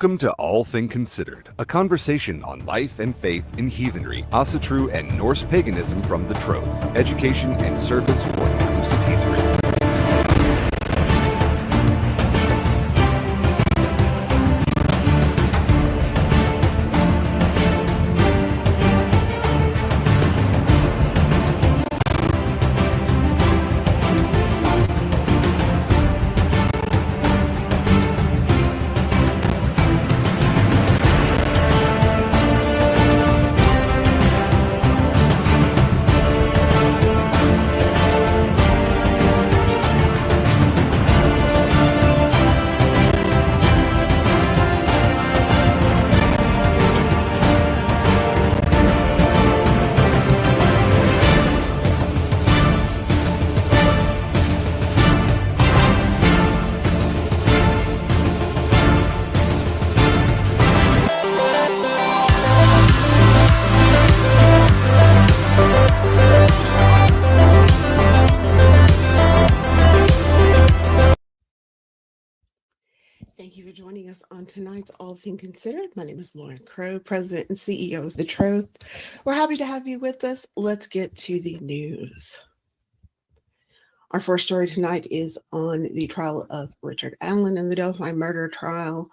Welcome to Althing Considered, a conversation on life and faith in heathenry, Asatru and Norse paganism from the Troth, education and service for inclusive heathenry. Thank you for joining us on tonight's All Things Considered. My name is Lauren Crow, President and CEO of The Troth. We're happy to have you with us. Let's get to the news. Our first story tonight is on the trial of Richard Allen in the Delphi murder trial.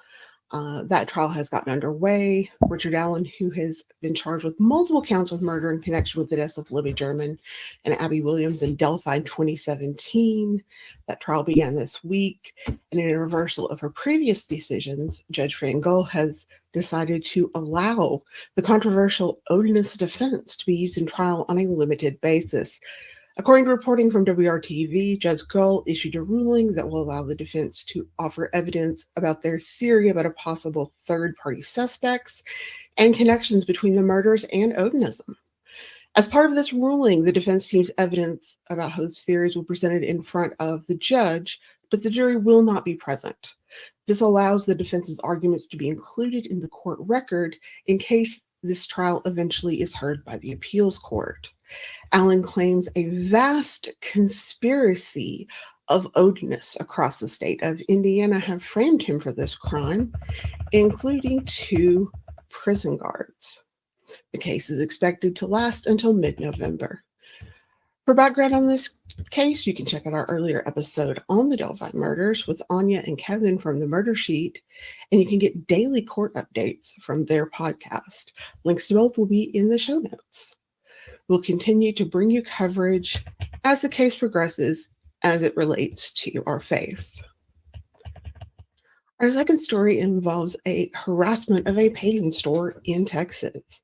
That trial has gotten underway. Richard Allen, who has been charged with multiple counts of murder in connection with the deaths of Libby German and Abby Williams in Delphi in 2017. That trial began this week, and in a reversal of her previous decisions, Judge Fran Gull has decided to allow the controversial Odinist defense to be used in trial on a limited basis. According to reporting from WRTV, Judge Gull issued a ruling that will allow the defense to offer evidence about their theory about a possible third-party suspects and connections between the murders and Odinism. As part of this ruling, the defense team's evidence about those theories will be presented in front of the judge, but the jury will not be present. This allows the defense's arguments to be included in the court record in case this trial eventually is heard by the appeals court. Allen claims a vast conspiracy of Odinists across the state of Indiana have framed him for this crime, including 2 prison guards. The case is expected to last until mid-November. For background on this case, you can check out our earlier episode on the Delphi murders with Anya and Kevin from the Murder Sheet, and you can get daily court updates from their podcast. Links to both will be in the show notes. We'll continue to bring you coverage as the case progresses as it relates to our faith. Our second story involves a harassment of a pagan store in Texas.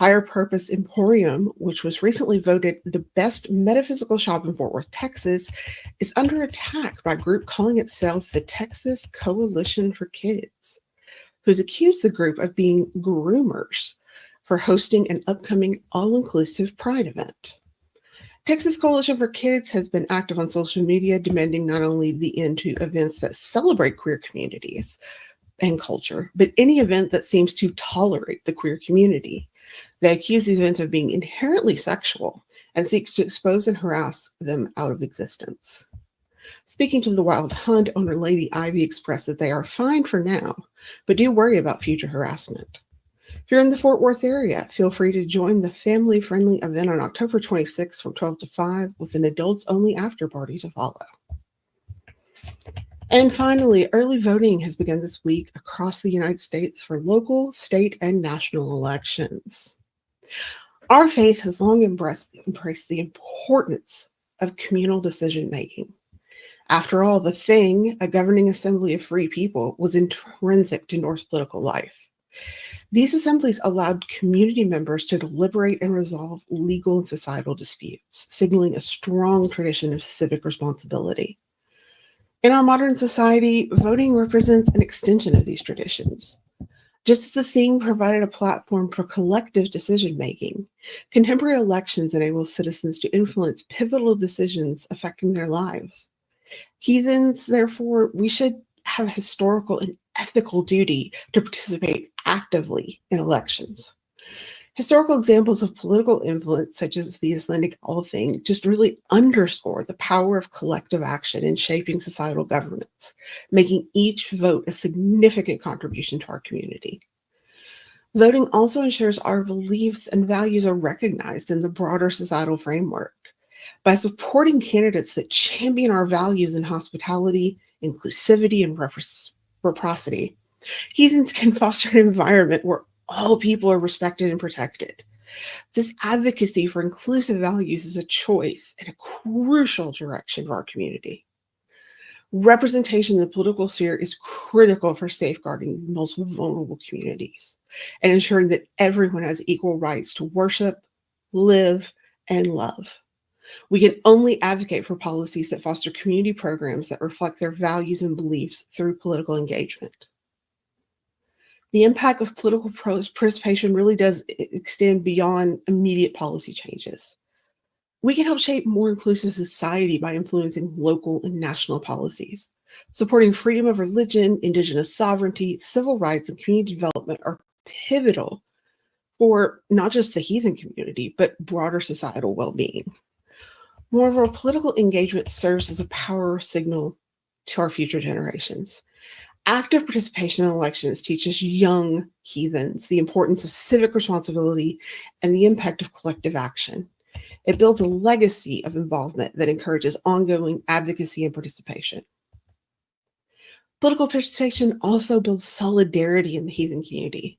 Higher Purpose Emporium, which was recently voted the best metaphysical shop in Fort Worth, Texas, is under attack by a group calling itself the Texas Coalition for Kids, who's accused the group of being groomers for hosting an upcoming all-inclusive Pride event. Texas Coalition for Kids has been active on social media, demanding not only the end to events that celebrate queer communities and culture, but any event that seems to tolerate the queer community. They accuse these events of being inherently sexual and seek to expose and harass them out of existence. Speaking to the Wild Hunt, owner Lady Ivy expressed that they are fine for now, but do worry about future harassment. If you're in the Fort Worth area, feel free to join the family-friendly event on October 26th from 12 to 5 with an adults-only after-party to follow. And finally, early voting has begun this week across the United States for local, state, and national elections. Our faith has long embraced the importance of communal decision-making. After all, the Thing, a governing assembly of free people, was intrinsic to Norse political life. These assemblies allowed community members to deliberate and resolve legal and societal disputes, signaling a strong tradition of civic responsibility. In our modern society, voting represents an extension of these traditions. Just as the Thing provided a platform for collective decision-making, contemporary elections enable citizens to influence pivotal decisions affecting their lives. Heathens, therefore, we should have a historical and ethical duty to participate actively in elections. Historical examples of political influence, such as the Icelandic Althing, just really underscore the power of collective action in shaping societal governments, making each vote a significant contribution to our community. Voting also ensures our beliefs and values are recognized in the broader societal framework. By supporting candidates that champion our values in hospitality, inclusivity, and reciprocity, heathens can foster an environment where all people are respected and protected. This advocacy for inclusive values is a choice and a crucial direction for our community. Representation in the political sphere is critical for safeguarding the most vulnerable communities and ensuring that everyone has equal rights to worship, live, and love. We can only advocate for policies that foster community programs that reflect their values and beliefs through political engagement. The impact of political participation really does extend beyond immediate policy changes. We can help shape more inclusive society by influencing local and national policies. Supporting freedom of religion, indigenous sovereignty, civil rights, and community development are pivotal for not just the heathen community, but broader societal well-being. Moreover, political engagement serves as a power signal to our future generations. Active participation in elections teaches young heathens the importance of civic responsibility and the impact of collective action. It builds a legacy of involvement that encourages ongoing advocacy and participation. Political participation also builds solidarity in the heathen community.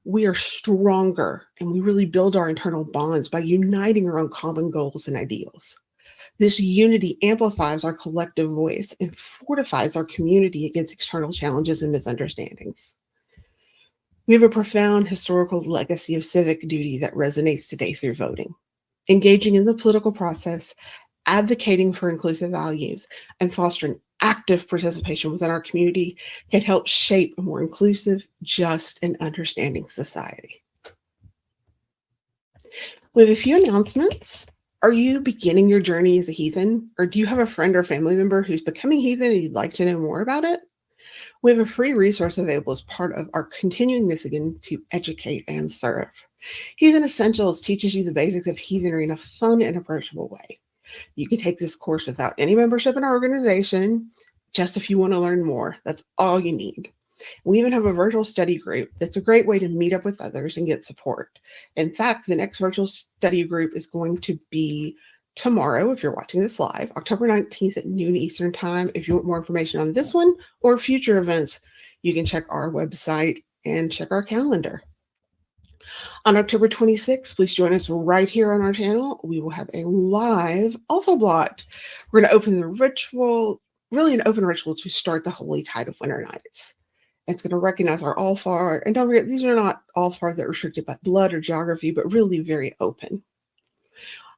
We are stronger and we really build our internal bonds by uniting around common goals and ideals. This unity amplifies our collective voice and fortifies our community against external challenges and misunderstandings. We have a profound historical legacy of civic duty that resonates today through voting. Engaging in the political process, advocating for inclusive values, and fostering active participation within our community can help shape a more inclusive, just, and understanding society. We have a few announcements. Are you beginning your journey as a heathen, or do you have a friend or family member who's becoming heathen and you'd like to know more about it? We have a free resource available as part of our continuing mission to educate and serve. Heathen Essentials teaches you the basics of heathenry in a fun and approachable way. You can take this course without any membership in our organization, just if you want to learn more. That's all you need. We even have a virtual study group that's a great way to meet up with others and get support. In fact, the next virtual study group is going to be tomorrow, if you're watching this live, October 19th at noon Eastern Time. If you want more information on this one or future events, you can check our website and check our calendar. On October 26th, please join us right here on our channel. We will have a live Alpha Blot. We're going to open the ritual, really an open ritual to start the Holy Tide of Winter Nights. It's going to recognize our Alfar, and don't forget, these are not Alfar that are restricted by blood or geography, but really very open.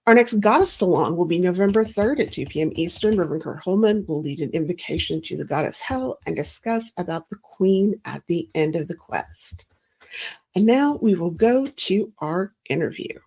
Our next Goddess Salon will be November 3rd at 2 p.m. Eastern. Reverend Kurt Holman will lead an invocation to the Goddess Hel and discuss about the Queen at the end of the quest. And now we will go to our interview.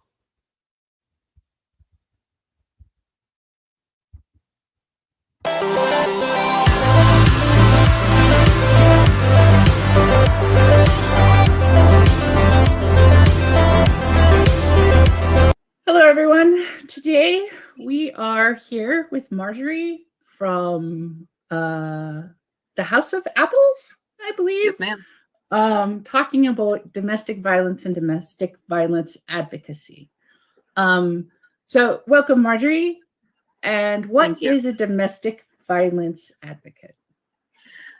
Hello, everyone. Today we are here with Marjorie from the House of Apples, I believe. Yes, ma'am. Talking about domestic violence and domestic violence advocacy. So welcome, Marjorie. And what is a domestic violence advocate?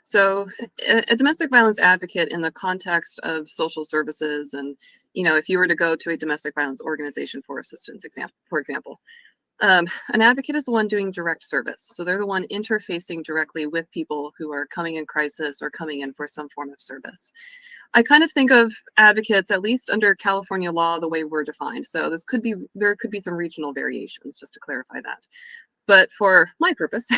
So a domestic violence advocate in the context of social services, and, you know, if you were to go to a domestic violence organization for assistance, for example, an advocate is the one doing direct service. So they're the one interfacing directly with people who are coming in crisis or coming in for some form of service. I kind of think of advocates, at least under California law, the way we're defined. So there could be some regional variations, just to clarify that. But for my purpose,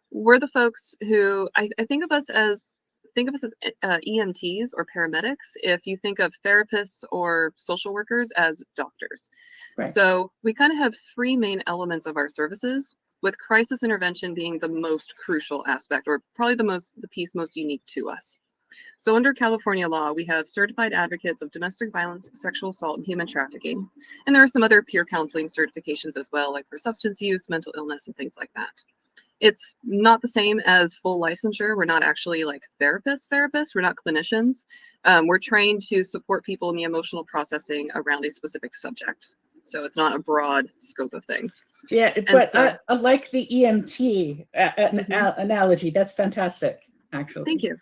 we're the folks who I think of us as EMTs or paramedics. If you think of therapists or social workers as doctors. Right. So we kind of have three main elements of our services, with crisis intervention being the most crucial aspect, or probably the piece most unique to us. So under California law, we have certified advocates of domestic violence, sexual assault, and human trafficking. And there are some other peer counseling certifications as well, like for substance use, mental illness, and things like that. It's not the same as full licensure. We're not actually like therapists. We're not clinicians. We're trained to support people in the emotional processing around a specific subject. So it's not a broad scope of things. Yeah, And but so, I like the EMT analogy. That's fantastic, actually. thank you.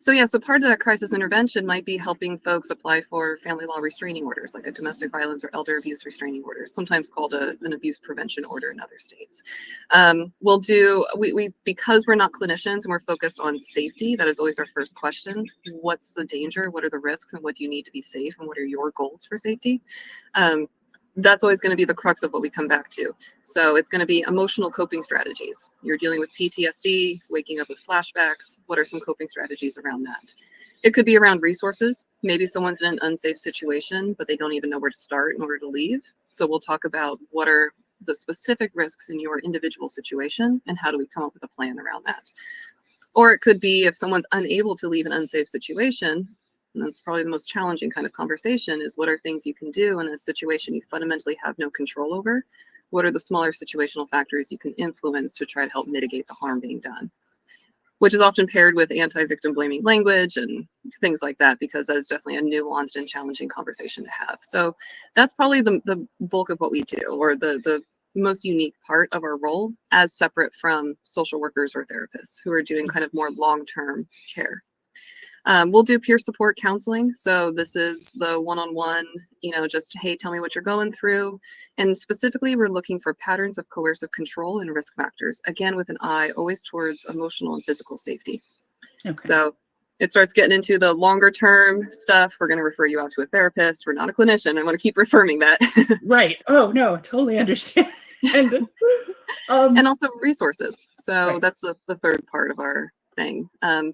So yeah, so part of that crisis intervention might be helping folks apply for family law restraining orders, like a domestic violence or elder abuse restraining order, sometimes called an abuse prevention order in other states. We'll do, because we're not clinicians and we're focused on safety, that is always our first question. What's the danger? What are the risks? And what do you need to be safe? And what are your goals for safety? That's always going to be the crux of what we come back to. So it's going to be emotional coping strategies. You're dealing with PTSD, waking up with flashbacks. What are some coping strategies around that? It could be around resources. Maybe someone's in an unsafe situation, but they don't even know where to start in order to leave. So we'll talk about what are the specific risks in your individual situation and how do we come up with a plan around that. Or it could be if someone's unable to leave an unsafe situation, and that's probably the most challenging kind of conversation, is what are things you can do in a situation you fundamentally have no control over? What are the smaller situational factors you can influence to try to help mitigate the harm being done? Which is often paired with anti-victim blaming language and things like that, because that is definitely a nuanced and challenging conversation to have. So that's probably the bulk of what we do, or the most unique part of our role, as separate from social workers or therapists who are doing kind of more long-term care. We'll do peer support counseling. So this is the one-on-one, just, hey, tell me what you're going through. And specifically, we're looking for patterns of coercive control and risk factors, again, with an eye always towards emotional and physical safety. Okay. So it starts getting into the longer term stuff. We're going to refer you out to a therapist. We're not a clinician. I want to keep reaffirming that. Right. Oh, no, totally understand. And also resources. So right. That's the third part of our thing.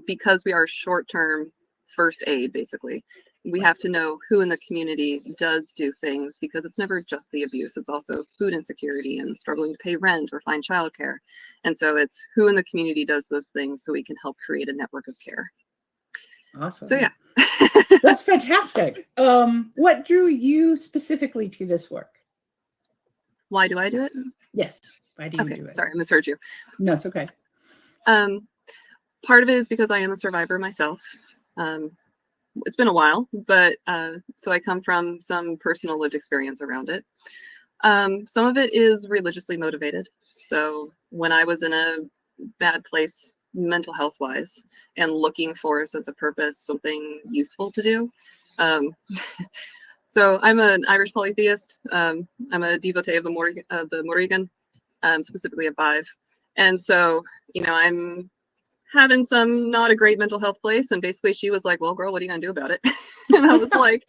Because we are short-term first aid, basically, we have to know who in the community does do things, because it's never just the abuse. It's also food insecurity and struggling to pay rent or find childcare. And so it's who in the community does those things so we can help create a network of care. Awesome. So yeah. That's fantastic. What drew you specifically to this work? Why do I do it? Yes. Why do you do it? Sorry, I misheard you. No, it's okay. Part of it is because I am a survivor myself. It's been a while, but so I come from some personal lived experience around it. Some of it is religiously motivated. So when I was in a bad place mental health wise and looking for a sense of purpose, something useful to do. So I'm an Irish polytheist. I'm a devotee of the Morrigan, specifically of Bive. And so, I'm having some not a great mental health place. And basically she was like, well, girl, what are you going to do about it? And I was like,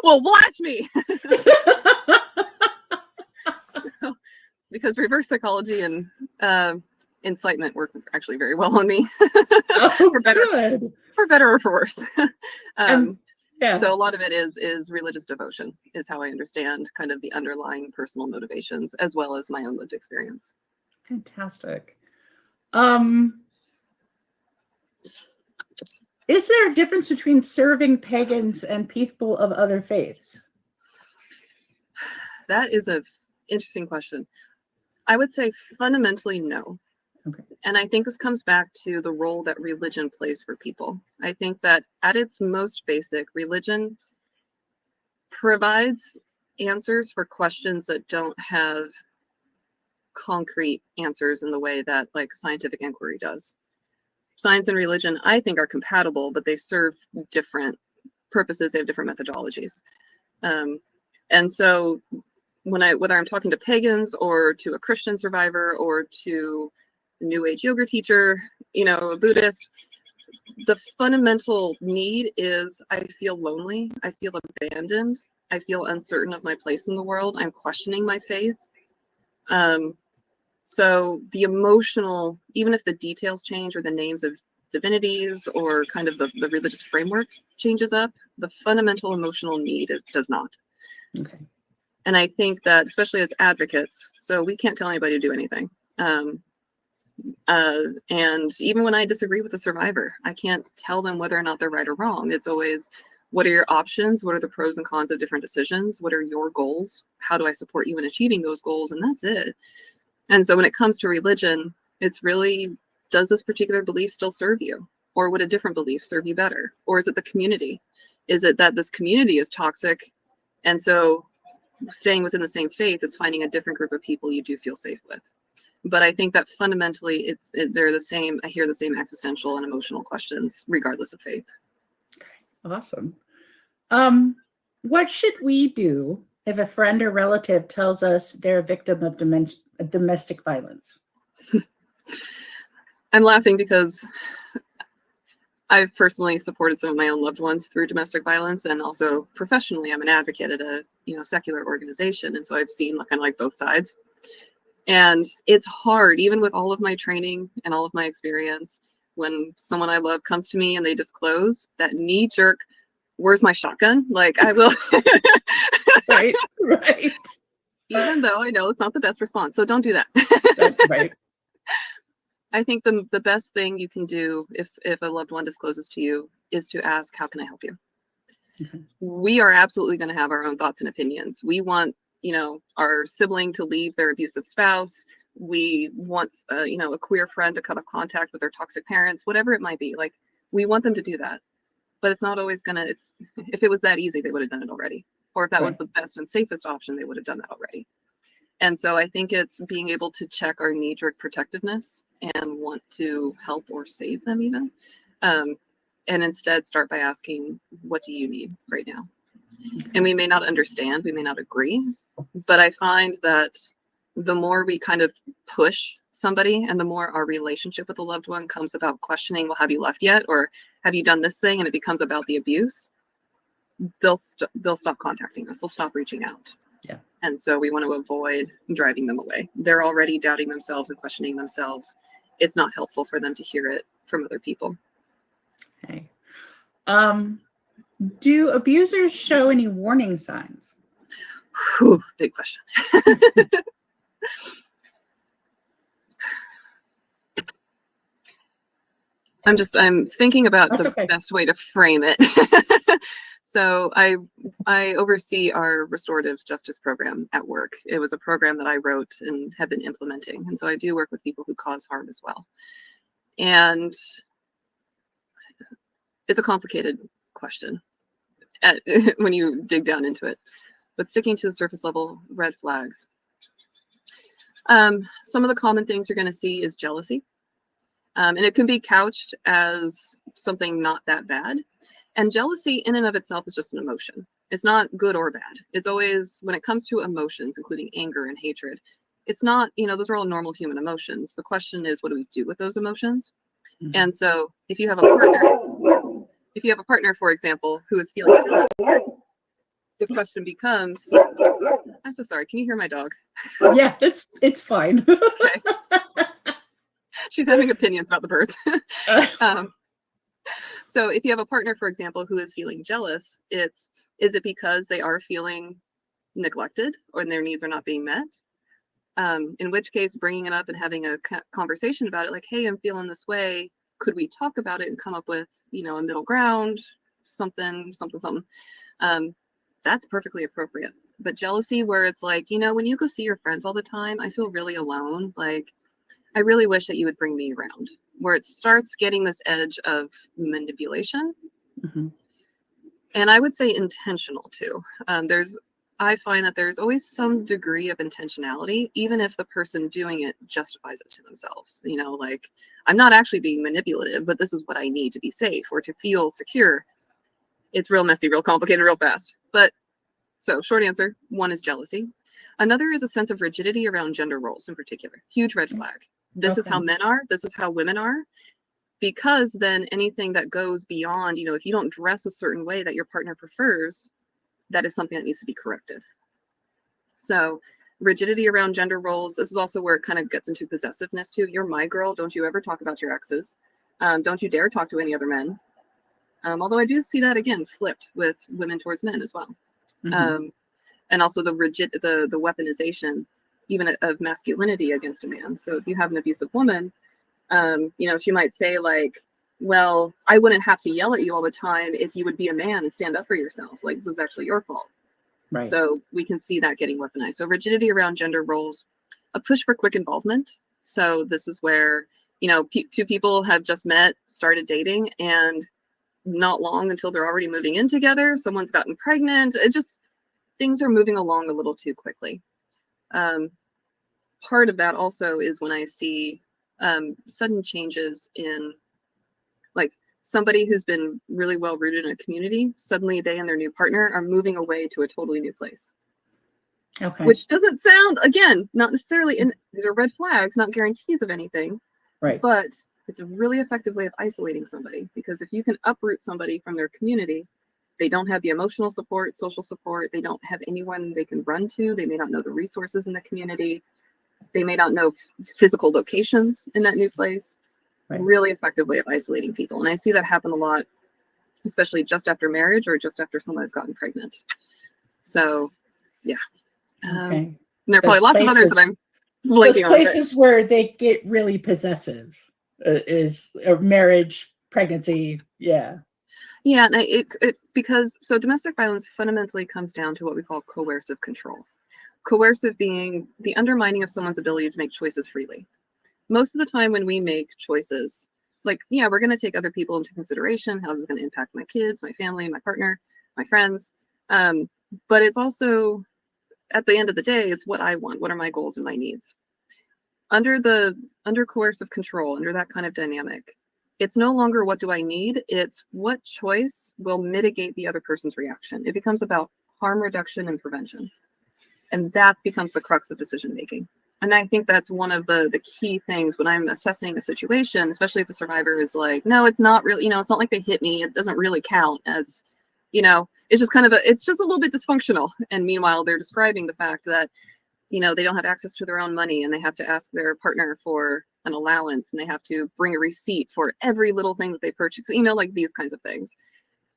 well, watch me. Because reverse psychology and incitement work actually very well on me. For better or for worse. Yeah. So a lot of it is religious devotion is how I understand kind of the underlying personal motivations, as well as my own lived experience. Fantastic. Is there a difference between serving pagans and people of other faiths? That is an interesting question. I would say fundamentally no. Okay. And I think this comes back to the role that religion plays for people. I think that at its most basic, religion provides answers for questions that don't have concrete answers in the way that like scientific inquiry does. Science and religion, I think, are compatible, but they serve different purposes. They have different methodologies. And so whether I'm talking to pagans or to a Christian survivor or to a New Age yoga teacher, a Buddhist, the fundamental need is I feel lonely. I feel abandoned. I feel uncertain of my place in the world. I'm questioning my faith. So the emotional, even if the details change or the names of divinities or kind of the religious framework changes up, the fundamental emotional need, it does not. Okay. And I think that especially as advocates, so we can't tell anybody to do anything. And even when I disagree with the survivor, I can't tell them whether or not they're right or wrong. It's always, what are your options? What are the pros and cons of different decisions? What are your goals? How do I support you in achieving those goals? And that's it. And so when it comes to religion, it's really, does this particular belief still serve you? Or would a different belief serve you better? Or is it the community? Is it that this community is toxic? And so staying within the same faith, it's finding a different group of people you do feel safe with. But I think that fundamentally they're the same. I hear the same existential and emotional questions regardless of faith. Awesome. What should we do if a friend or relative tells us they're a victim of domestic violence? I'm laughing because I've personally supported some of my own loved ones through domestic violence, and also professionally, I'm an advocate at a secular organization, and so I've seen kind of like both sides. And it's hard, even with all of my training and all of my experience, when someone I love comes to me and they disclose, that knee jerk, where's my shotgun? Like, I will. Right. Even though I know it's not the best response. So don't do that. Right. I think the best thing you can do if a loved one discloses to you is to ask, how can I help you? Mm-hmm. We are absolutely going to have our own thoughts and opinions. We want, our sibling to leave their abusive spouse. We want, a queer friend to cut off contact with their toxic parents, whatever it might be. Like, we want them to do that, but it's not always if it was that easy, they would have done it already. Or if that was the best and safest option, they would have done that already. And so I think it's being able to check our knee-jerk protectiveness and want to help or save them even. And instead start by asking, what do you need right now? Okay. And we may not understand, we may not agree, but I find that the more we kind of push somebody and the more our relationship with a loved one comes about questioning, well, have you left yet? Or have you done this thing? And it becomes about the abuse, they'll stop contacting us. They'll stop reaching out. Yeah. And so we want to avoid driving them away. They're already doubting themselves and questioning themselves. It's not helpful for them to hear it from other people. Okay. Do abusers show any warning signs? Whew, big question. I'm thinking about the best way to frame it. So I oversee our restorative justice program at work. It was a program that I wrote and have been implementing. And so I do work with people who cause harm as well. And it's a complicated question when you dig down into it. But sticking to the surface level, red flags. Some of the common things you're going to see is jealousy. And it can be couched as something not that bad. And jealousy in and of itself is just an emotion. It's not good or bad. It's always, when it comes to emotions, including anger and hatred, it's not, those are all normal human emotions. The question is, what do we do with those emotions? Mm-hmm. And so if you have a partner, for example, who is feeling jealous, the question becomes, I'm so sorry, can you hear my dog? Yeah, it's fine. Okay. She's having opinions about the birds. So if you have a partner, for example, who is feeling jealous, is it because they are feeling neglected or their needs are not being met? In which case, bringing it up and having a conversation about it, like, hey, I'm feeling this way. Could we talk about it and come up with, a middle ground, something. That's perfectly appropriate. But jealousy, where it's like, when you go see your friends all the time, I feel really alone. Like, I really wish that you would bring me around, where it starts getting this edge of manipulation. Mm-hmm. And I would say intentional too. I find that there's always some degree of intentionality, even if the person doing it justifies it to themselves. Like, I'm not actually being manipulative, but this is what I need to be safe or to feel secure. It's real messy, real complicated, real fast. But so short answer, one is jealousy. Another is a sense of rigidity around gender roles in particular. Huge red flag. This is how men are. This is how women are. Because then anything that goes beyond, if you don't dress a certain way that your partner prefers, that is something that needs to be corrected. So rigidity around gender roles. This is also where it kind of gets into possessiveness too. You're my girl. Don't you ever talk about your exes. Don't you dare talk to any other men. Although I do see that again flipped with women towards men as well. Mm-hmm. And also the weaponization even of masculinity against a man. So if you have an abusive woman, She might say like, well, I wouldn't have to yell at you all the time if you would be a man and stand up for yourself. Like, this is actually your fault. Right. So we can see that getting weaponized. So rigidity around gender roles, a push for quick involvement. So this is where, two people have just met, started dating, and not long until they're already moving in together, someone's gotten pregnant. Things are moving along a little too quickly. Part of that also is when I see sudden changes in, like, somebody who's been really well rooted in a community, suddenly they and their new partner are moving away to a totally new place. Okay. Which doesn't sound, again, not necessarily, these are red flags, not guarantees of anything. Right. But it's a really effective way of isolating somebody, because if you can uproot somebody from their community, they don't have the emotional support, social support, they don't have anyone they can run to, they may not know the resources in the community, they may not know physical locations in that new place. Right. Really effective way of isolating people. And I see that happen a lot, especially just after marriage or just after someone has gotten pregnant. So, yeah. Okay. And there are probably lots of others that I'm those places where they get really possessive is marriage, pregnancy. Yeah. Yeah, and because domestic violence fundamentally comes down to what we call coercive control. Coercive being the undermining of someone's ability to make choices freely. Most of the time when we make choices, like, yeah, we're going to take other people into consideration. How is this going to impact my kids, my family, my partner, my friends? But it's also, at the end of the day, it's what I want. What are my goals and my needs? Under coercive control, under that kind of dynamic, it's no longer what do I need, it's what choice will mitigate the other person's reaction. It becomes about harm reduction and prevention. And that becomes the crux of decision making. And I think that's one of the key things when I'm assessing a situation, especially if the survivor is like, no, it's not really, it's not like they hit me. It doesn't really count as, it's just it's just a little bit dysfunctional. And meanwhile, they're describing the fact that, they don't have access to their own money and they have to ask their partner for an allowance and they have to bring a receipt for every little thing that they purchase. So, like these kinds of things.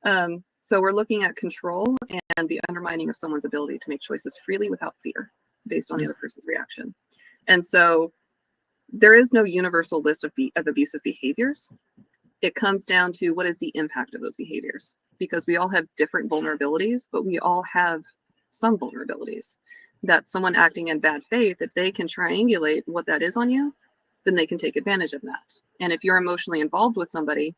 So we're looking at control and the undermining of someone's ability to make choices freely without fear based on the other person's reaction. And so there is no universal list of abusive behaviors. It comes down to what is the impact of those behaviors, because we all have different vulnerabilities, but we all have some vulnerabilities that someone acting in bad faith, if they can triangulate what that is on you, then they can take advantage of that. And if you're emotionally involved with somebody,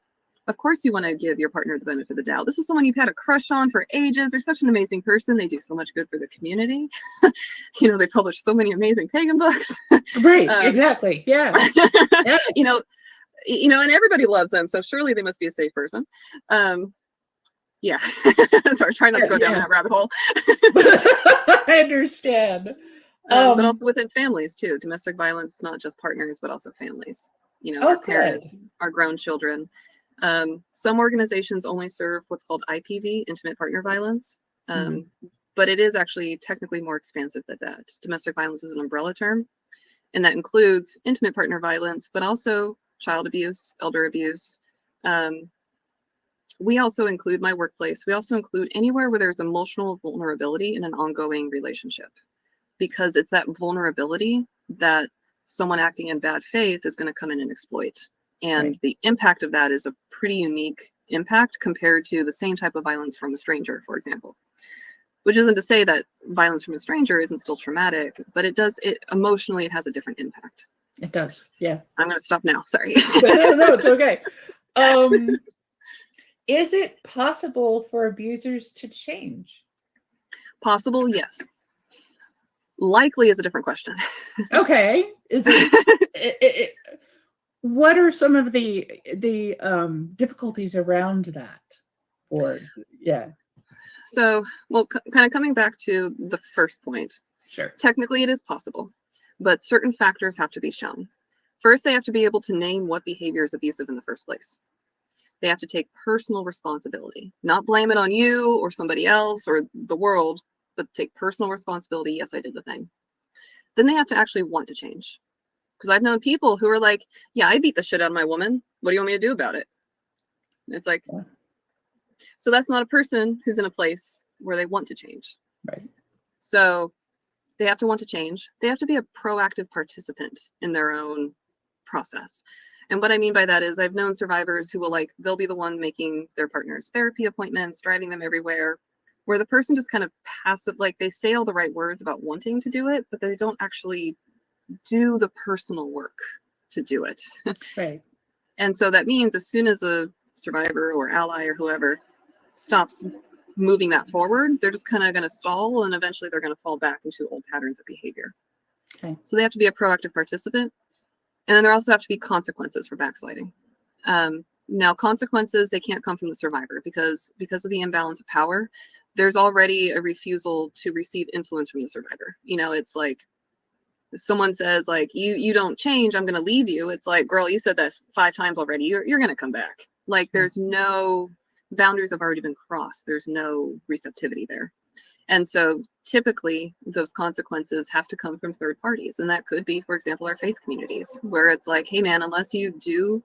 of course you want to give your partner the benefit of the doubt. This is someone you've had a crush on for ages. They're such an amazing person. They do so much good for the community. They publish so many amazing pagan books. Right, exactly. Yeah. Yeah. And everybody loves them. So surely they must be a safe person. Yeah. Sorry, try not to go down that rabbit hole. I understand. But also within families too. Domestic violence is not just partners, but also families. Our parents, our grown children. Some organizations only serve what's called IPV, intimate partner violence, but it is actually technically more expansive than that. Domestic violence is an umbrella term, and that includes intimate partner violence, but also child abuse, elder abuse. We also include my workplace. We also include anywhere where there's emotional vulnerability in an ongoing relationship, because it's that vulnerability that someone acting in bad faith is going to come in and exploit. And the impact of that is a pretty unique impact compared to the same type of violence from a stranger, for example. Which isn't to say that violence from a stranger isn't still traumatic, but it emotionally, it has a different impact. It does, yeah. I'm going to stop now, sorry. No, it's okay. Is it possible for abusers to change? Possible, yes. Likely is a different question. Okay. Is it what are some of the difficulties around that? So, kind of coming back to the first point. Sure. Technically, it is possible, but certain factors have to be shown. First, they have to be able to name what behavior is abusive in the first place. They have to take personal responsibility, not blame it on you or somebody else or the world, but take personal responsibility. Yes, I did the thing. Then they have to actually want to change. Because I've known people who are like, yeah, I beat the shit out of my woman. What do you want me to do about it? It's like, so that's not a person who's in a place where they want to change. Right. So they have to want to change. They have to be a proactive participant in their own process. And what I mean by that is I've known survivors who will they'll be the one making their partner's therapy appointments, driving them everywhere, where the person just kind of passive, they say all the right words about wanting to do it, but they don't actually do the personal work to do it. Right. And so that means as soon as a survivor or ally or whoever stops moving that forward, they're just kind of going to stall, and eventually they're going to fall back into old patterns of behavior. Okay. So they have to be a proactive participant. And then there also have to be consequences for backsliding. Now, consequences, they can't come from the survivor because of the imbalance of power. There's already a refusal to receive influence from the survivor. It's like if someone says you don't change, I'm going to leave you. It's like, girl, you said that 5 times already. You're going to come back. There's no boundaries have already been crossed. There's no receptivity there. And so typically those consequences have to come from third parties. And that could be, for example, our faith communities, where it's like, hey man, unless you do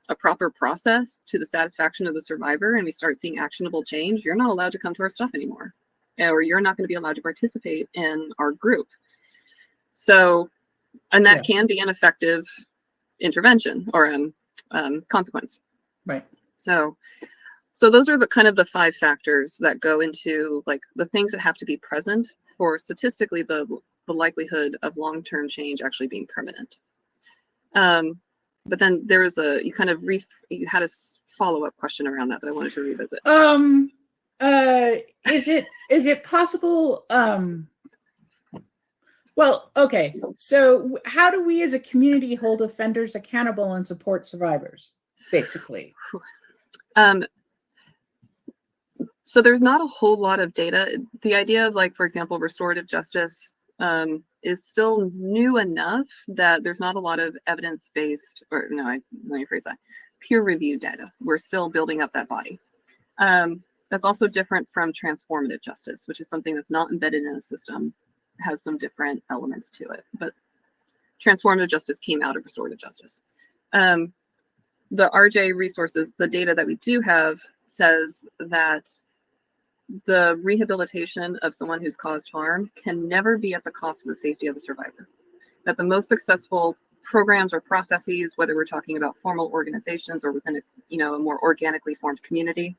a proper process to the satisfaction of the survivor and we start seeing actionable change, you're not allowed to come to our stuff anymore, or you're not going to be allowed to participate in our group. So, and that can be an effective intervention or consequence. Right. So those are the kind of the 5 factors that go into the things that have to be present for statistically the likelihood of long-term change actually being permanent. But then there is you had a follow-up question around that I wanted to revisit. Is it possible? Well, okay. So how do we as a community hold offenders accountable and support survivors, basically? So there's not a whole lot of data. The idea of for example, restorative justice is still new enough that there's not a lot of evidence-based, or no, let me phrase that, peer-reviewed data. We're still building up that body. That's also different from transformative justice, which is something that's not embedded in a system, has some different elements to it. But transformative justice came out of restorative justice. The RJ resources, the data that we do have says that the rehabilitation of someone who's caused harm can never be at the cost of the safety of the survivor. That the most successful programs or processes, whether we're talking about formal organizations or within a more organically formed community,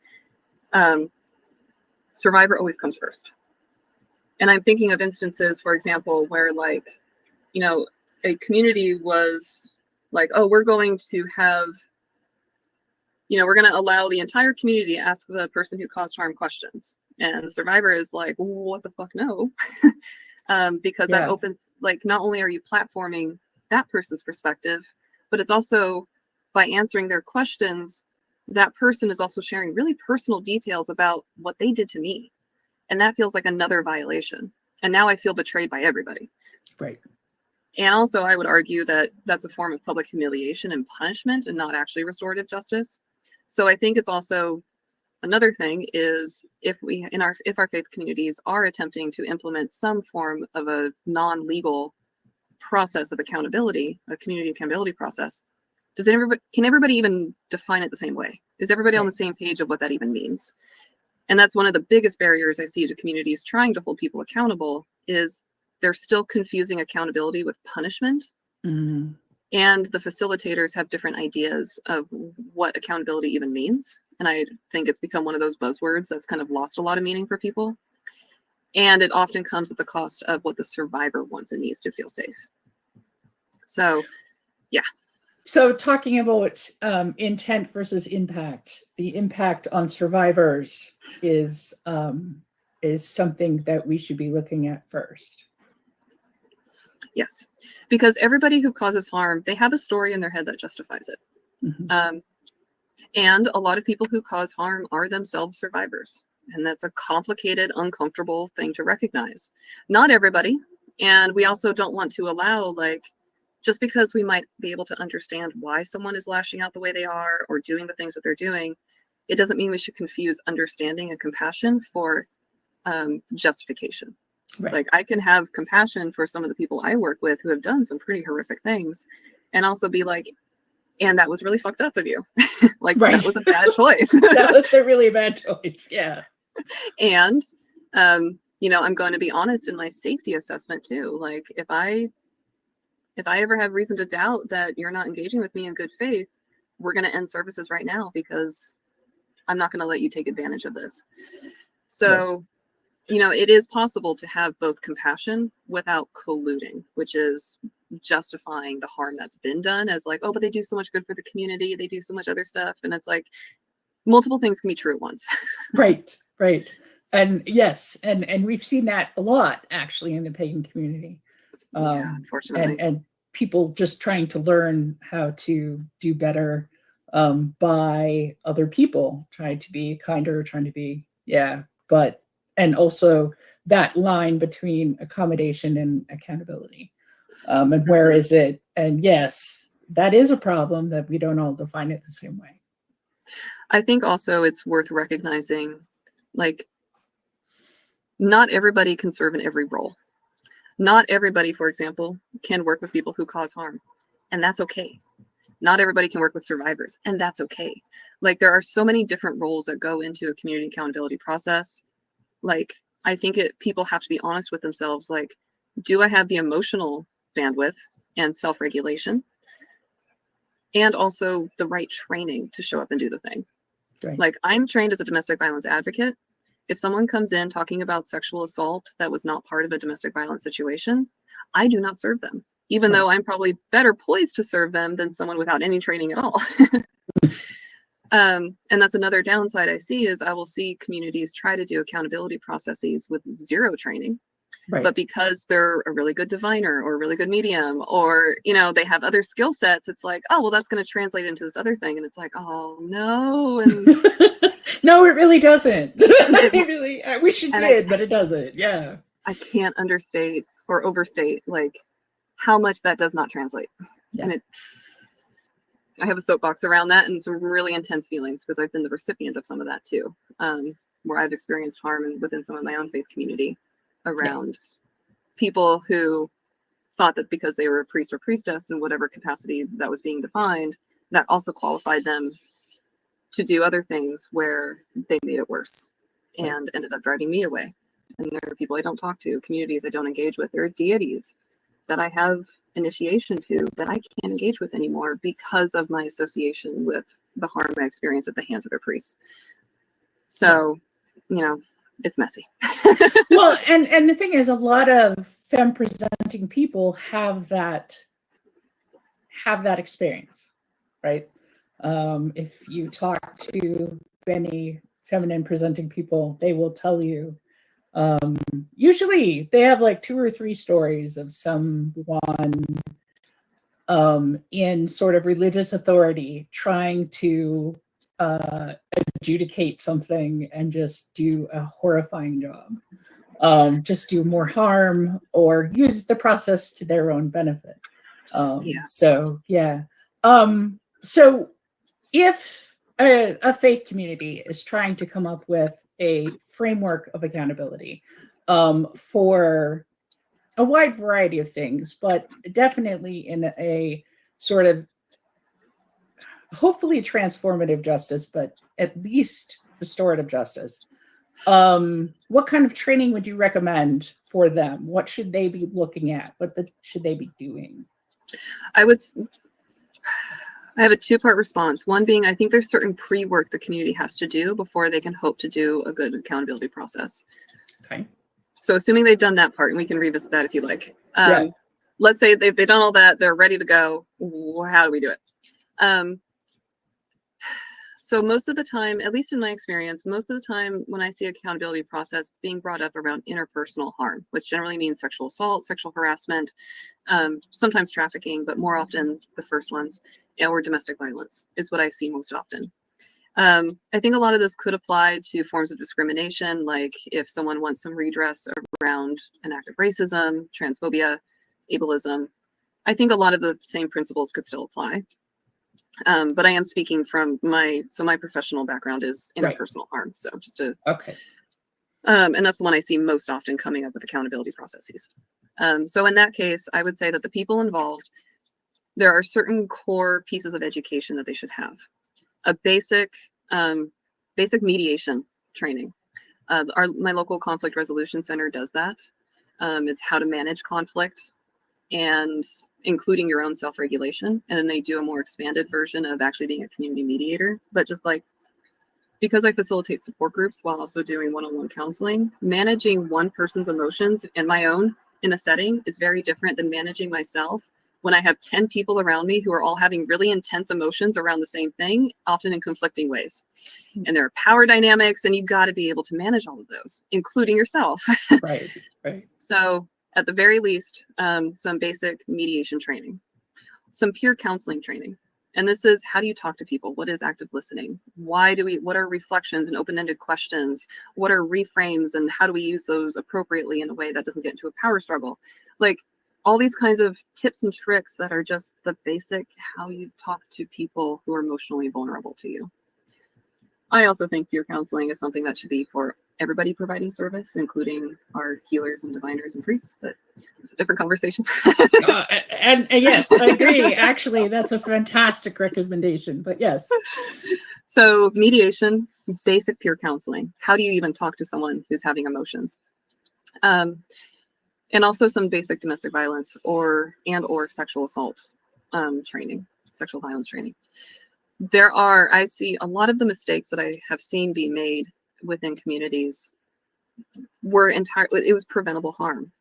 survivor always comes first. And I'm thinking of instances, for example, where a community was oh, we're going to have, we're going to allow the entire community to ask the person who caused harm questions. And the survivor is like, what the fuck, no. Because that opens, not only are you platforming that person's perspective, but it's also by answering their questions, that person is also sharing really personal details about what they did to me. And that feels like another violation. And now I feel betrayed by everybody. Right. And also I would argue that that's a form of public humiliation and punishment and not actually restorative justice. So I think it's also another thing is if our faith communities are attempting to implement some form of a non-legal process of accountability, a community accountability process, can everybody even define it the same way? Is everybody on the same page of what that even means? And that's one of the biggest barriers I see to communities trying to hold people accountable is they're still confusing accountability with punishment. Mm-hmm. And the facilitators have different ideas of what accountability even means. And I think it's become one of those buzzwords that's kind of lost a lot of meaning for people. And it often comes at the cost of what the survivor wants and needs to feel safe. So, yeah. So talking about intent versus impact, the impact on survivors is something that we should be looking at first. Yes, because everybody who causes harm, they have a story in their head that justifies it. Mm-hmm. And a lot of people who cause harm are themselves survivors. And that's a complicated, uncomfortable thing to recognize. Not everybody. And we also don't want to allow, just because we might be able to understand why someone is lashing out the way they are or doing the things that they're doing, it doesn't mean we should confuse understanding and compassion for justification. Right. I can have compassion for some of the people I work with who have done some pretty horrific things and also be like, and that was really fucked up of you. Right. That was a bad choice. That was a really bad choice. Yeah. And, I'm going to be honest in my safety assessment too. If I if I ever have reason to doubt that you're not engaging with me in good faith, we're going to end services right now because I'm not going to let you take advantage of this. So, you know, it is possible to have both compassion without colluding, which is justifying the harm that's been done as like, oh, but they do so much good for the community. They do so much other stuff. And it's like multiple things can be true at once. Right, right. And yes, and we've seen that a lot actually in the pagan community. Yeah, unfortunately. And people just trying to learn how to do better by other people, trying to be kinder, trying to be, but, and also that line between accommodation and accountability. And where is it? And yes, that is a problem that we don't all define it the same way. I think also it's worth recognizing, like, not everybody can serve in every role. Not everybody, for example, can work with people who cause harm, and that's okay. Not everybody can work with survivors, and that's okay. Like, there are so many different roles that go into a community accountability process. Like, I think people have to be honest with themselves. Like, do I have the emotional bandwidth and self-regulation, and also the right training to show up and do the thing? Right. Like, I'm trained as a domestic violence advocate. If someone comes in talking about sexual assault that was not part of a domestic violence situation, I do not serve them, even though I'm probably better poised to serve them than someone without any training at all. And that's another downside I see is I will see communities try to do accountability processes with zero training. Right. But because they're a really good diviner or a really good medium, or, you know, they have other skill sets, it's like, oh, well, that's going to translate into this other thing. And it's like, oh, no. And no, it really doesn't. It really, I wish it did, but it doesn't. Yeah. I can't understate or overstate, like, how much that does not translate. Yeah. And I have a soapbox around that and some really intense feelings because I've been the recipient of some of that too, where I've experienced harm within some of my own faith community around people who thought that because they were a priest or priestess in whatever capacity that was being defined, that also qualified them to do other things where they made it worse and ended up driving me away. And there are people I don't talk to, communities I don't engage with. There are deities that I have initiation to that I can't engage with anymore because of my association with the harm I experienced at the hands of their priests. So, you know, it's messy. Well, and the thing is, a lot of femme presenting people have that experience, right? If you talk to many feminine presenting people, they will tell you, usually they have like 2 or 3 stories of someone in sort of religious authority trying to adjudicate something and just do a horrifying job, just do more harm or use the process to their own benefit. So if a faith community is trying to come up with a framework of accountability for a wide variety of things, but definitely in a sort of hopefully transformative justice, but at least restorative justice, what kind of training would you recommend for them? What should they be looking at? What should they be doing? I have a 2-part response. One being, I think there's certain pre-work the community has to do before they can hope to do a good accountability process. Okay. So assuming they've done that part, and we can revisit that if you like. Yeah. Let's say they've done all that, they're ready to go. How do we do it? So most of the time, at least in my experience, most of the time when I see accountability process, it's being brought up around interpersonal harm, which generally means sexual assault, sexual harassment, sometimes trafficking, but more often the first ones, or domestic violence is what I see most often. I think a lot of this could apply to forms of discrimination, like if someone wants some redress around an act of racism, transphobia, ableism. I think a lot of the same principles could still apply. But I am speaking from my professional background is interpersonal harm. So just to, and that's the one I see most often coming up with accountability processes. So in that case, I would say that the people involved, there are certain core pieces of education that they should have. A basic mediation training. My local conflict resolution center does that. It's how to manage conflict, and including your own self-regulation. And then they do a more expanded version of actually being a community mediator. But just like, because I facilitate support groups while also doing one-on-one counseling, managing one person's emotions and my own in a setting is very different than managing myself when I have 10 people around me who are all having really intense emotions around the same thing, often in conflicting ways. And there are power dynamics, and you got to be able to manage all of those, including yourself. Right. So at the very least, some basic mediation training, some peer counseling training. And this is, how do you talk to people? What is active listening? What are reflections and open-ended questions? What are reframes, and how do we use those appropriately in a way that doesn't get into a power struggle? Like, all these kinds of tips and tricks that are just the basic how you talk to people who are emotionally vulnerable to you. I also think peer counseling is something that should be for everybody providing service, including our healers and diviners and priests, but it's a different conversation. And yes, I agree. Actually, that's a fantastic recommendation, but yes. So mediation, basic peer counseling. How do you even talk to someone who's having emotions? And also some basic domestic violence or sexual assault training, sexual violence training. I see a lot of the mistakes that I have seen be made within communities it was preventable harm.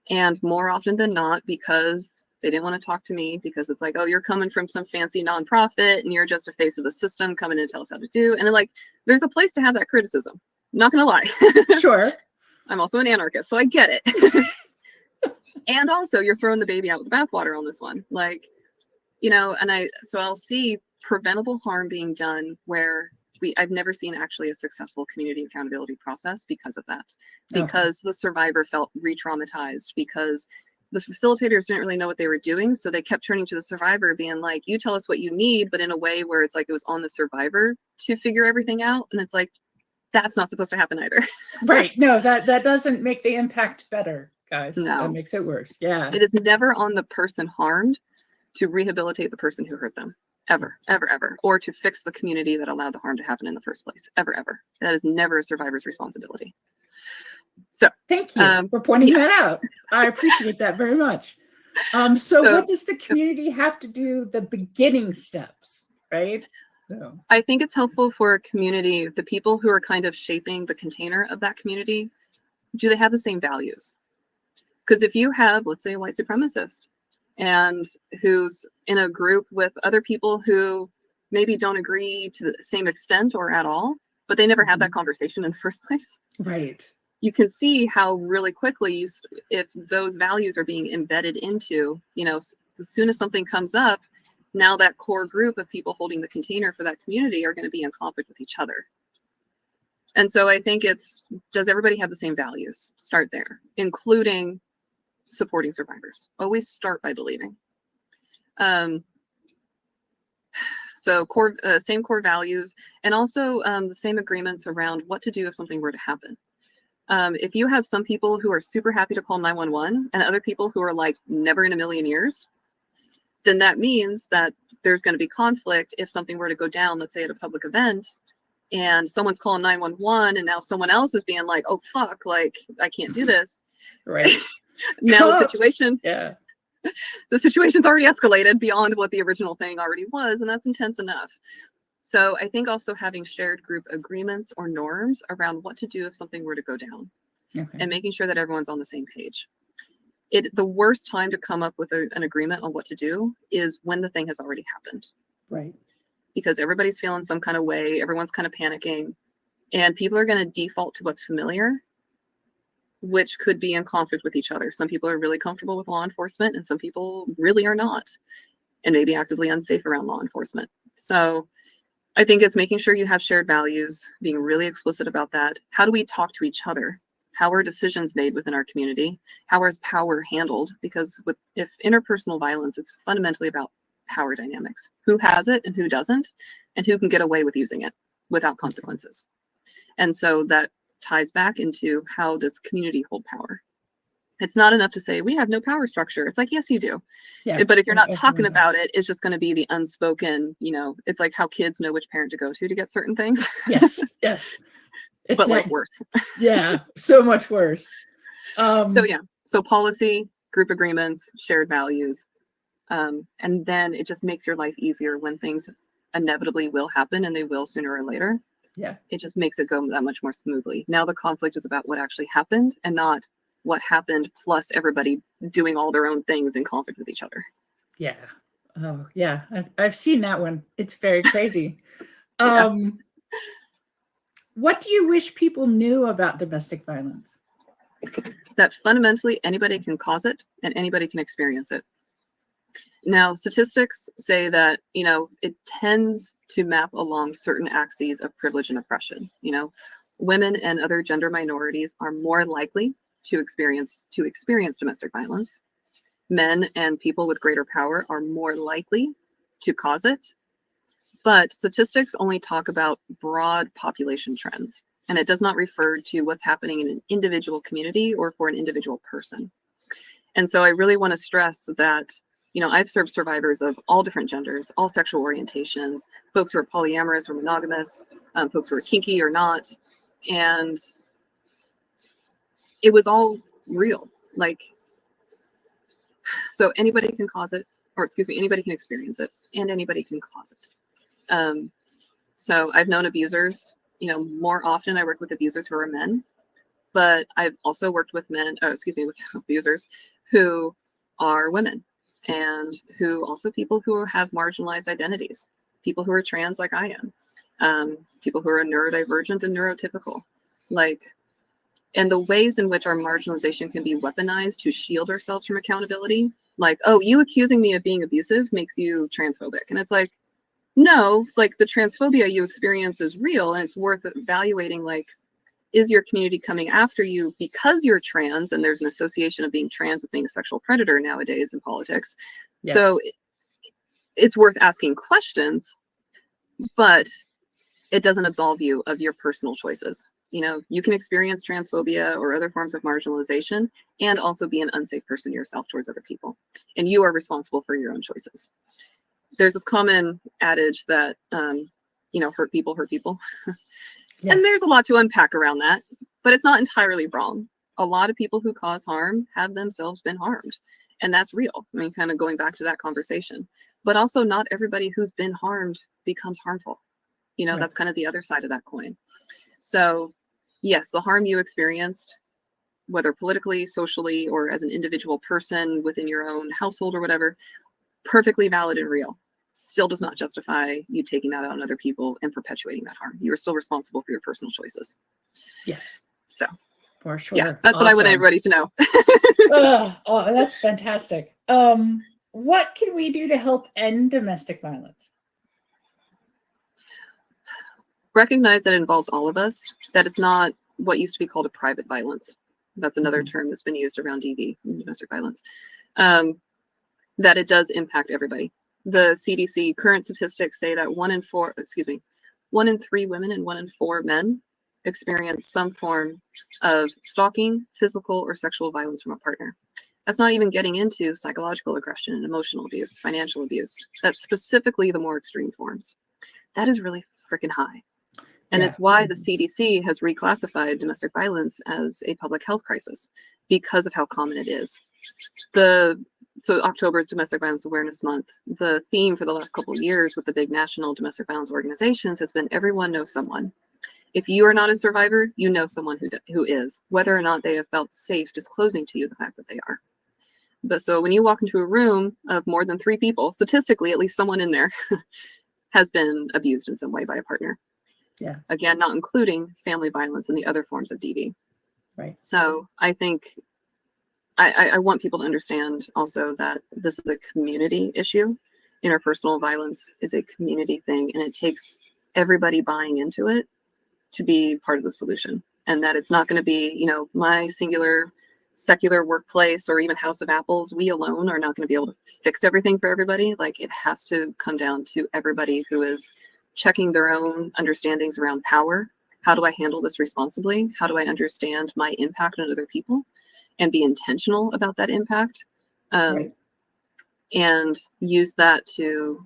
And more often than not, because they didn't want to talk to me, because it's like, oh, you're coming from some fancy nonprofit and you're just a face of the system coming in to tell us how to do. And like, there's a place to have that criticism. Not going to lie. Sure. I'm also an anarchist, so I get it. And also, you're throwing the baby out with the bathwater on this one. Like, I'll see preventable harm being done where I've never seen actually a successful community accountability process because of that. Because the survivor felt re-traumatized, because the facilitators didn't really know what they were doing. So they kept turning to the survivor being like, you tell us what you need, but in a way where it's like it was on the survivor to figure everything out. And it's like, that's not supposed to happen either. Right. No, that doesn't make the impact better, guys. No. That makes it worse. Yeah. It is never on the person harmed to rehabilitate the person who hurt them. Ever, ever, ever. Or to fix the community that allowed the harm to happen in the first place. Ever, ever. That is never a survivor's responsibility. So thank you for pointing that out. I appreciate that very much. So what does the community have to do, the beginning steps, right? So. I think it's helpful for a community, the people who are kind of shaping the container of that community, do they have the same values? Because if you have, let's say, a white supremacist, and who's in a group with other people who maybe don't agree to the same extent or at all, but they never had that conversation in the first place. Right. You can see how really quickly, if those values are being embedded into, as soon as something comes up, now that core group of people holding the container for that community are going to be in conflict with each other. And so I think does everybody have the same values? Start there, including supporting survivors. Always start by believing. So same core values, and also the same agreements around what to do if something were to happen. If you have some people who are super happy to call 911 and other people who are like, never in a million years, then that means that there's going to be conflict if something were to go down, let's say at a public event, and someone's calling 911 and now someone else is being like, oh, fuck, like, I can't do this. Right. Now the situation, yeah, the situation's already escalated beyond what the original thing already was, and that's intense enough. So I think also having shared group agreements or norms around what to do if something were to go down, and making sure that everyone's on the same page. The worst time to come up with an agreement on what to do is when the thing has already happened. Right. Because everybody's feeling some kind of way, everyone's kind of panicking, and people are going to default to what's familiar, which could be in conflict with each other. Some people are really comfortable with law enforcement, and some people really are not, and maybe actively unsafe around law enforcement. So I think it's making sure you have shared values, being really explicit about that. How do we talk to each other? How are decisions made within our community? How is power handled? Because if interpersonal violence, it's fundamentally about power dynamics. Who has it and who doesn't, and who can get away with using it without consequences. And so that ties back into, how does community hold power? It's not enough to say we have no power structure. It's like, yes, you do. Yeah. But if you're not talking about it, it's just going to be the unspoken, it's like how kids know which parent to go to get certain things. Yes. Yes. It's but like worse. Yeah. So much worse. So policy, group agreements, shared values, And then it just makes your life easier when things inevitably will happen, and they will sooner or later. Yeah. It just makes it go that much more smoothly. Now the conflict is about what actually happened and not what happened plus everybody doing all their own things in conflict with each other. Yeah. Oh, yeah. I've seen that one. It's very crazy. Yeah. What do you wish people knew about domestic violence? That fundamentally anybody can cause it and anybody can experience it. Now, statistics say that, it tends to map along certain axes of privilege and oppression. Women and other gender minorities are more likely to experience domestic violence. Men and people with greater power are more likely to cause it. But statistics only talk about broad population trends, and it does not refer to what's happening in an individual community or for an individual person. And so I really want to stress that, I've served survivors of all different genders, all sexual orientations, folks who are polyamorous or monogamous, folks who are kinky or not. And it was all real. So anybody can cause it, or excuse me, anybody can experience it, and anybody can cause it. So I've known abusers, more often I work with abusers who are men, but I've also worked with with abusers who are women, and people who have marginalized identities, people who are trans like I am, people who are neurodivergent and neurotypical, and the ways in which our marginalization can be weaponized to shield ourselves from accountability, oh, you accusing me of being abusive makes you transphobic. And it's like, no, the transphobia you experience is real, and it's worth evaluating, is your community coming after you because you're trans? And there's an association of being trans with being a sexual predator nowadays in politics. Yes. So it's worth asking questions, but it doesn't absolve you of your personal choices. You can experience transphobia or other forms of marginalization and also be an unsafe person yourself towards other people. And you are responsible for your own choices. There's this common adage that, hurt people hurt people. Yeah. And there's a lot to unpack around that, but it's not entirely wrong. A lot of people who cause harm have themselves been harmed, and that's real. I mean, kind of going back to that conversation, but also not everybody who's been harmed becomes harmful. Right. That's kind of the other side of that coin. So yes, the harm you experienced, whether politically, socially, or as an individual person within your own household or whatever, perfectly valid and real. Still does not justify you taking that out on other people and perpetuating that harm. You are still responsible for your personal choices. Yes. So, for sure. Yeah, that's awesome. What I want everybody to know. Oh, that's fantastic. What can we do to help end domestic violence? Recognize that it involves all of us, that it's not what used to be called a private violence. That's another term that's been used around DV, domestic violence. That it does impact everybody. The CDC current statistics say that 1 in 3 women and 1 in 4 men experience some form of stalking, physical, or sexual violence from a partner. That's not even getting into psychological aggression and emotional abuse, financial abuse. That's specifically the more extreme forms. That is really freaking high. And it's why the CDC has reclassified domestic violence as a public health crisis, because of how common it is. So October is Domestic Violence Awareness Month. The theme for the last couple of years with the big national domestic violence organizations has been everyone knows someone. If you are not a survivor, you know someone who is, whether or not they have felt safe disclosing to you the fact that they are. But so when you walk into a room of more than 3 people, statistically, at least someone in there has been abused in some way by a partner. Yeah. Again, not including family violence and the other forms of DV. Right. So I think I want people to understand also that this is a community issue. Interpersonal violence is a community thing, and it takes everybody buying into it to be part of the solution. And that it's not going to be, my singular secular workplace or even House of Apples. We alone are not going to be able to fix everything for everybody. It has to come down to everybody who is checking their own understandings around power. How do I handle this responsibly? How do I understand my impact on other people and be intentional about that impact? Right. And use that to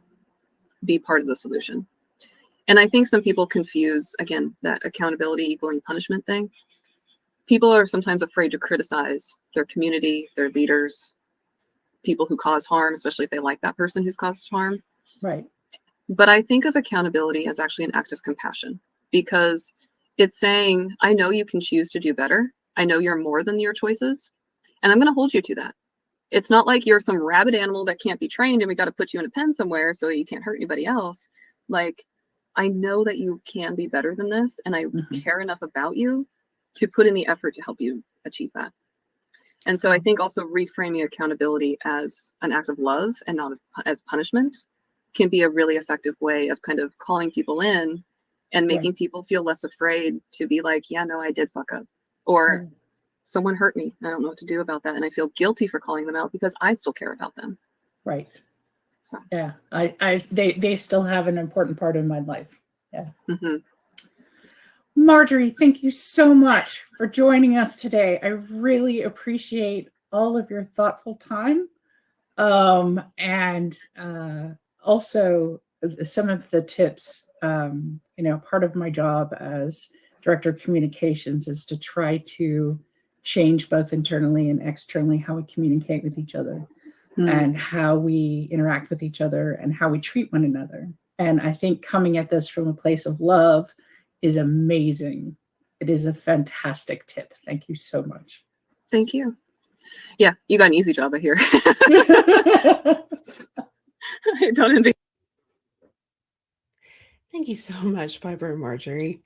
be part of the solution. And I think some people confuse, again, that accountability equaling punishment thing. People are sometimes afraid to criticize their community, their leaders, people who cause harm, especially if they like that person who's caused harm. Right. But I think of accountability as actually an act of compassion, because it's saying, I know you can choose to do better. I know you're more than your choices, and I'm going to hold you to that. It's not like you're some rabid animal that can't be trained and we got to put you in a pen somewhere so you can't hurt anybody else. Like, I know that you can be better than this, and I care enough about you to put in the effort to help you achieve that. And so I think also reframing accountability as an act of love and not as punishment can be a really effective way of kind of calling people in and making people feel less afraid to be like, yeah, no, I did fuck up. Or someone hurt me. I don't know what to do about that. And I feel guilty for calling them out because I still care about them. Right. So yeah, they still have an important part in my life. Yeah. Marjorie, thank you so much for joining us today. I really appreciate all of your thoughtful time, and also some of the tips. Part of my job as director of communications is to try to change both internally and externally how we communicate with each other and how we interact with each other and how we treat one another. And I think coming at this from a place of love is amazing. It is a fantastic tip. Thank you so much. Thank you. Yeah, you got an easy job, I hear. I don't envy. Thank you so much, Barbara and Marjorie.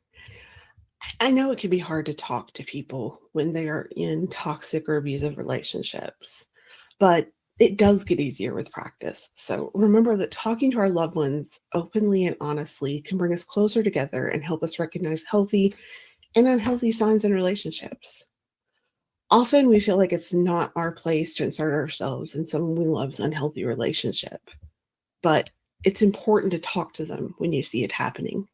I know it can be hard to talk to people when they are in toxic or abusive relationships, but it does get easier with practice. So remember that talking to our loved ones openly and honestly can bring us closer together and help us recognize healthy and unhealthy signs in relationships. Often we feel like it's not our place to insert ourselves in someone we love's unhealthy relationship, but it's important to talk to them when you see it happening.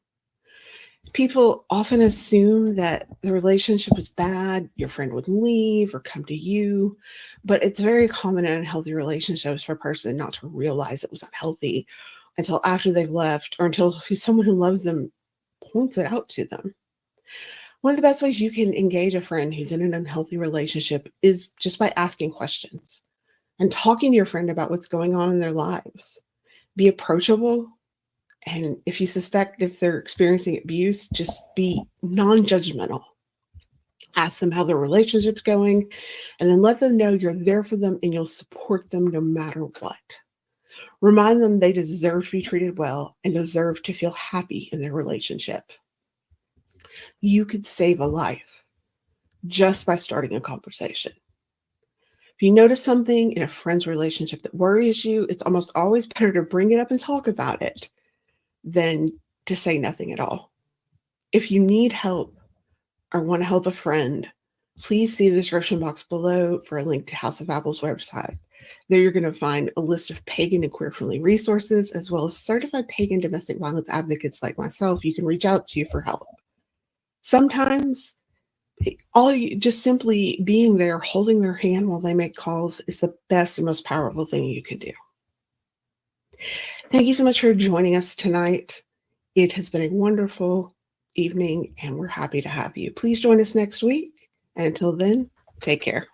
People often assume that the relationship is bad, your friend would leave or come to you, but it's very common in unhealthy relationships for a person not to realize it was unhealthy until after they've left or until someone who loves them points it out to them. One of the best ways you can engage a friend who's in an unhealthy relationship is just by asking questions and talking to your friend about what's going on in their lives. Be approachable. And if you suspect if they're experiencing abuse, just be non-judgmental. Ask them how their relationship's going, and then let them know you're there for them and you'll support them no matter what. Remind them they deserve to be treated well and deserve to feel happy in their relationship. You could save a life just by starting a conversation. If you notice something in a friend's relationship that worries you, it's almost always better to bring it up and talk about it than to say nothing at all. If you need help or want to help a friend, please see the description box below for a link to House of Apple's website. There you're going to find a list of pagan and queer-friendly resources, as well as certified pagan domestic violence advocates like myself you can reach out to for help. Sometimes just simply being there, holding their hand while they make calls is the best and most powerful thing you can do. Thank you so much for joining us tonight. It has been a wonderful evening, and we're happy to have you. Please join us next week. And until then, take care.